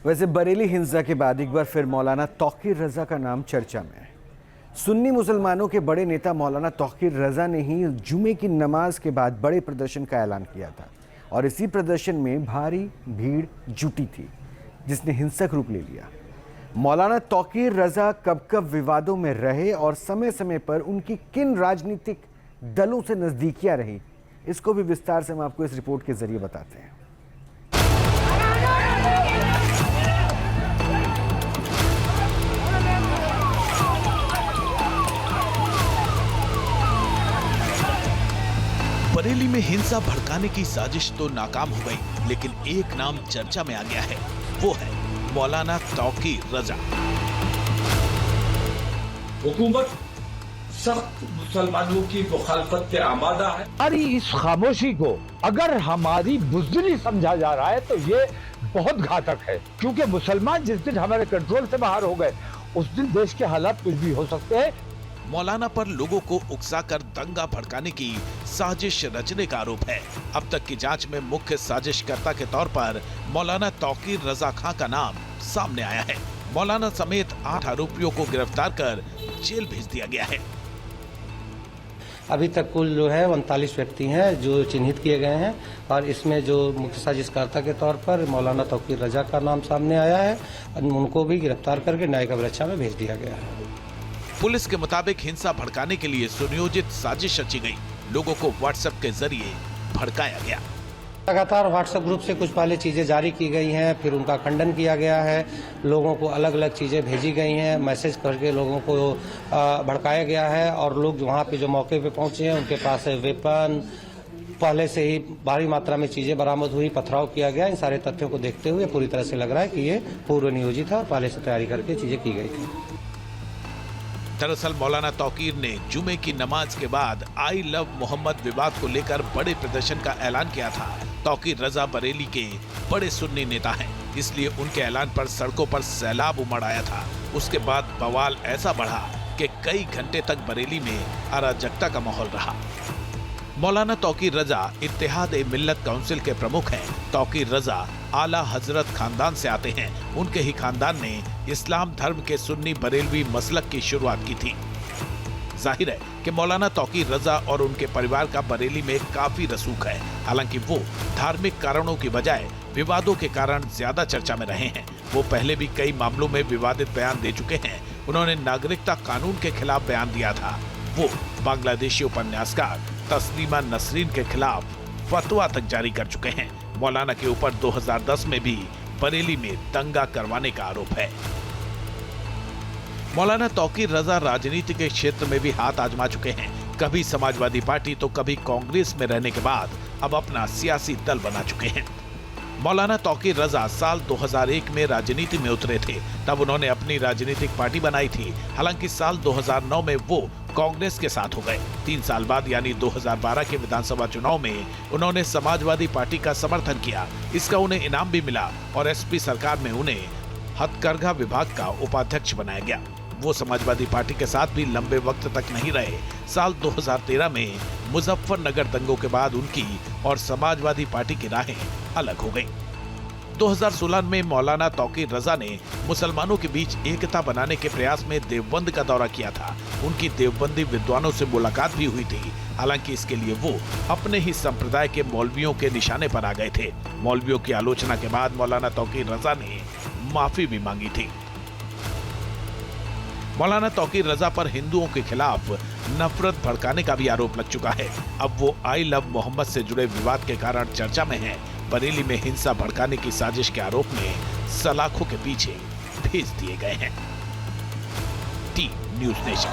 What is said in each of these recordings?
वैसे बरेली हिंसा के बाद एक बार फिर मौलाना तौकीर रजा का नाम चर्चा में है। सुन्नी मुसलमानों के बड़े नेता मौलाना तौकीर रजा ने ही जुमे की नमाज के बाद बड़े प्रदर्शन का ऐलान किया था और इसी प्रदर्शन में भारी भीड़ जुटी थी जिसने हिंसक रूप ले लिया। मौलाना तौकीर रजा कब कब विवादों में रहे और समय समय पर उनकी किन राजनीतिक दलों से नजदीकियां रही, इसको भी विस्तार से हम आपको इस रिपोर्ट के जरिए बताते हैं। बरेली में हिंसा भड़काने की साजिश तो नाकाम हो गई, लेकिन एक नाम चर्चा में आ गया है, वो है मौलाना तौकीर रजा। हुकूमत सख्त मुसलमानों की मुखालफत पे आमादा है। हमारी इस खामोशी को अगर हमारी बुज़दिली समझा जा रहा है तो ये बहुत घातक है, क्योंकि मुसलमान जिस दिन हमारे कंट्रोल से बाहर हो गए उस दिन देश के हालात कुछ भी हो सकते हैं। मौलाना पर लोगों को उकसाकर दंगा भड़काने की साजिश रचने का आरोप है। अब तक की जांच में मुख्य साजिशकर्ता के तौर पर मौलाना तौकीर रजा खां का नाम सामने आया है। मौलाना समेत 8 आरोपियों को गिरफ्तार कर जेल भेज दिया गया है। अभी तक कुल जो है 39 व्यक्ति हैं जो चिन्हित किए गए हैं और इसमें जो मुख्य साजिशकर्ता के तौर पर मौलाना तौकीर रजा का नाम सामने आया है। उनको भी गिरफ्तार करके न्यायिक अभिरक्षा में भेज दिया गया है। पुलिस के मुताबिक हिंसा भड़काने के लिए सुनियोजित साजिश रची गई। लोगों को व्हाट्सएप के जरिए भड़काया गया। लगातार व्हाट्सएप ग्रुप से कुछ पहले चीजें जारी की गई हैं, फिर उनका खंडन किया गया है। लोगों को अलग अलग चीजें भेजी गई हैं, मैसेज करके लोगों को भड़काया गया है और लोग वहाँ पे जो मौके पे पहुंचे हैं उनके पास वेपन, पहले से ही भारी मात्रा में चीजें बरामद हुई, पथराव किया गया। इन सारे तथ्यों को देखते हुए पूरी तरह से लग रहा है कि ये पूर्व नियोजित है और पहले से तैयारी करके चीजें की गई थी। दरअसल मौलाना तौकीर ने जुमे की नमाज के बाद आई लव मोहम्मद विवाद को लेकर बड़े प्रदर्शन का ऐलान किया था। तौकीर रजा बरेली के बड़े सुन्नी नेता हैं, इसलिए उनके ऐलान पर सड़कों पर सैलाब उमड़ आया था। उसके बाद बवाल ऐसा बढ़ा कि कई घंटे तक बरेली में अराजकता का माहौल रहा। मौलाना तौकीर रजा इत्तेहाद-ए-मिल्लत काउंसिल के प्रमुख हैं। तौकीर रजा आला हजरत खानदान से आते हैं। उनके ही खानदान ने इस्लाम धर्म के सुन्नी बरेलवी मसलक की शुरुआत की थी। जाहिर है कि मौलाना तौकीर रजा और उनके परिवार का बरेली में काफी रसूख है। हालांकि वो धार्मिक कारणों की बजाय विवादों के कारण ज्यादा चर्चा में रहे हैं। वो पहले भी कई मामलों में विवादित बयान दे चुके हैं। उन्होंने नागरिकता कानून के खिलाफ बयान दिया था। वो बांग्लादेशी उपन्यासकार तस्लीमा नसरीन के खिलाफ फतवा तक जारी कर चुके हैं। मौलाना के ऊपर 2010 में भी बरेली में दंगा करवाने का आरोप है। मौलाना तौकीर रजा राजनीति के क्षेत्र में भी हाथ आजमा चुके हैं। कभी समाजवादी पार्टी तो कभी कांग्रेस में रहने के बाद अब अपना सियासी दल बना चुके हैं। मौलाना तौकीर रजा साल 2001 में राजनीति में उतरे थे। तब उन्होंने अपनी राजनीतिक पार्टी बनाई थी। हालांकि साल 2009 में वो कांग्रेस के साथ हो गए। 3 साल बाद यानी 2012 के विधानसभा चुनाव में उन्होंने समाजवादी पार्टी का समर्थन किया। इसका उन्हें इनाम भी मिला और एसपी सरकार में उन्हें हथकरघा विभाग का उपाध्यक्ष बनाया गया। वो समाजवादी पार्टी के साथ भी लंबे वक्त तक नहीं रहे। साल 2013 में मुजफ्फरनगर दंगों के बाद उनकी और समाजवादी पार्टी की राहें अलग हो गई। 2016 में मौलाना तौकीर रजा ने मुसलमानों के बीच एकता बनाने के प्रयास में देवबंद का दौरा किया था। उनकी देवबंदी विद्वानों से मुलाकात भी हुई थी। हालांकि इसके लिए वो अपने ही संप्रदाय के मौलवियों के निशाने पर आ गए थे। मौलवियों की आलोचना के बाद मौलाना तौकीर रजा ने माफी भी मांगी थी। मौलाना तौकीर रजा पर हिंदुओं के खिलाफ नफरत भड़काने का भी आरोप लग चुका है। अब वो आई लव मोहम्मद से जुड़े विवाद के कारण चर्चा में हैं। बरेली में हिंसा भड़काने की साजिश के आरोप में सलाखों के पीछे भेज दिए गए हैं। T news nation.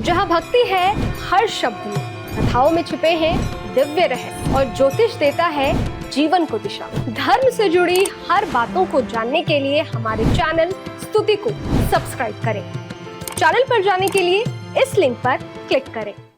जहां भक्ति है हर शब्द में, कथाओं में छिपे हैं दिव्य रहस्य और ज्योतिष देता है जीवन को दिशा। धर्म से जुड़ी हर बातों को जानने के लिए हमारे चैनल स्तुति को सब्सक्राइब करें। चैनल पर जाने के लिए इस लिंक पर क्लिक करें।